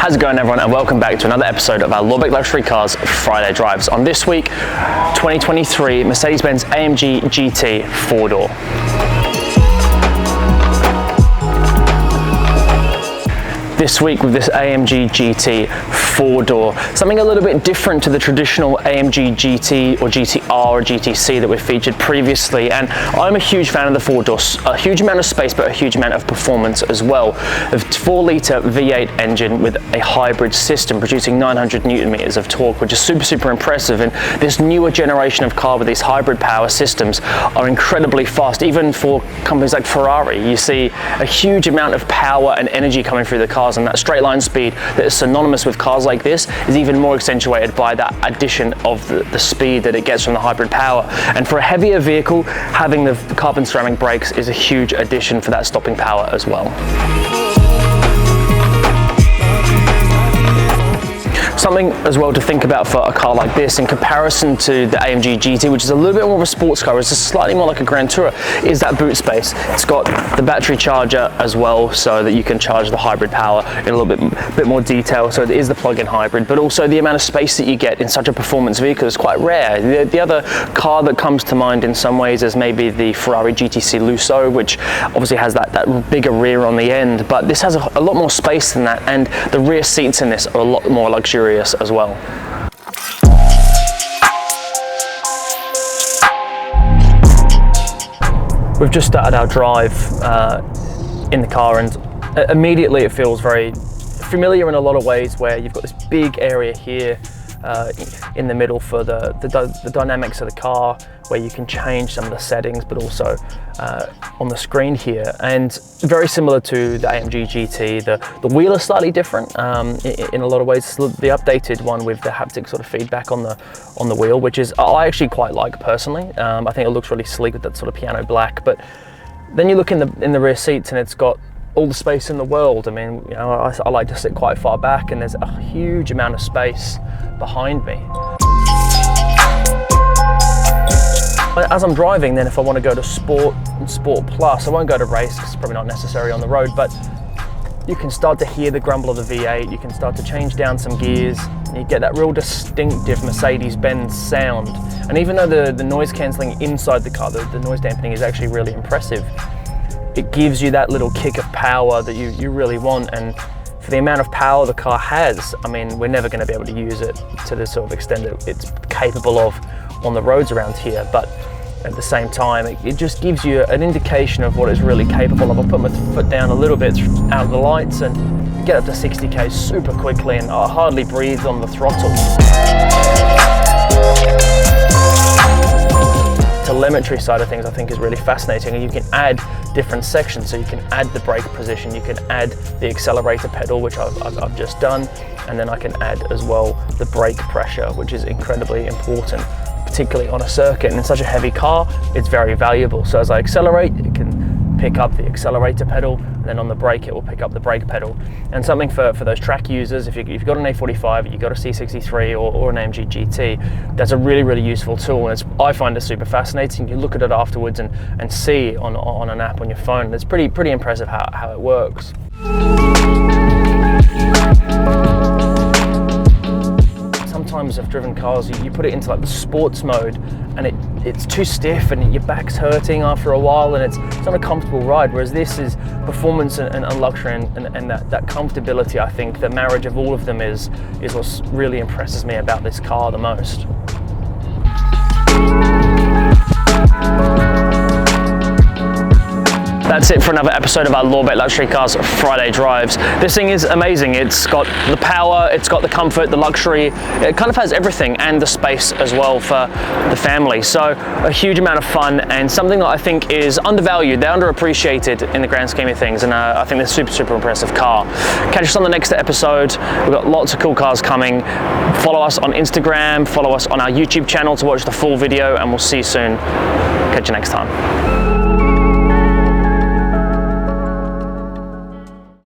How's it going, everyone, and welcome back to another episode of our Lorbeck Luxury Cars Friday Drives. On this week, 2023 Mercedes-Benz AMG GT 4-door. This week with this AMG GT 4-door, something a little bit different to the traditional AMG GT or GTR or GTC that we've featured previously. And I'm a huge fan of the 4-door, a huge amount of space but a huge amount of performance as well. A 4-litre V8 engine with a hybrid system producing 900 Newton meters of torque, which is super impressive. And this newer generation of car with these hybrid power systems are incredibly fast. Even for companies like Ferrari, you see a huge amount of power and energy coming through the car. And that straight line speed that is synonymous with cars like this is even more accentuated by that addition of the speed that it gets from the hybrid power. And for a heavier vehicle, having the carbon ceramic brakes is a huge addition for that stopping power as well. Something as well to think about for a car like this in comparison to the AMG GT, which is a little bit more of a sports car, it's just slightly more like a Grand Tourer, is that boot space. It's got the battery charger as well, so that you can charge the hybrid power in a little bit more detail. So it is the plug-in hybrid, but also the amount of space that you get in such a performance vehicle is quite rare. The other car that comes to mind in some ways is maybe the Ferrari GTC Lusso, which obviously has that bigger rear on the end, but this has a lot more space than that, and the rear seats in this are a lot more luxurious as well. We've just started our drive in the car, and immediately it feels very familiar in a lot of ways, where you've got this big area here in the middle for the dynamics of the car, where you can change some of the settings, but also on the screen here. And very similar to the AMG GT, the wheel is slightly different in a lot of ways. It's the updated one with the haptic sort of feedback on the wheel, which is I actually quite like personally. I think it looks really sleek with that sort of piano black. But then you look in the rear seats, and it's got all the space in the world. I mean, you know, I like to sit quite far back, and there's a huge amount of space behind me. As I'm driving, then if I want to go to Sport and Sport Plus, I won't go to Race because it's probably not necessary on the road, but you can start to hear the grumble of the V8, you can start to change down some gears, and you get that real distinctive Mercedes-Benz sound. And even though the noise cancelling inside the car, the noise dampening is actually really impressive, it gives you that little kick of power that you really want. And for the amount of power the car has, I mean, we're never going to be able to use it to the sort of extent that it's capable of on the roads around here, but at the same time it just gives you an indication of what it's really capable of. I'll put my foot down a little bit out of the lights and get up to 60 k's super quickly, and I hardly breathe on the throttle. Telemetry side of things I think is really fascinating, and you can add different sections. So you can add the brake position, you can add the accelerator pedal, which I've just done, and then I can add as well the brake pressure, which is incredibly important, particularly on a circuit. And in such a heavy car, it's very valuable. So as I accelerate, it can pick up the accelerator pedal, and then on the brake it will pick up the brake pedal. And something for those track users, if you've got an A45, you've got a C63 or an AMG GT, that's a really useful tool. And I find it super fascinating. You look at it afterwards and see on an app on your phone, and it's pretty impressive how it works. Sometimes I've driven cars, you put it into like the sports mode, and it's too stiff and your back's hurting after a while, and it's not a comfortable ride. Whereas this is performance and luxury, and that comfortability. I think the marriage of all of them is what really impresses me about this car the most. That's it for another episode of our Lorbeck Luxury Cars Friday Drives. This thing is amazing. It's got the power, it's got the comfort, the luxury. It kind of has everything, and the space as well for the family. So a huge amount of fun, and something that I think is undervalued. They're underappreciated in the grand scheme of things, and I think they're super impressive car. Catch us on the next episode. We've got lots of cool cars coming. Follow us on Instagram, follow us on our YouTube channel to watch the full video, and we'll see you soon. Catch you next time.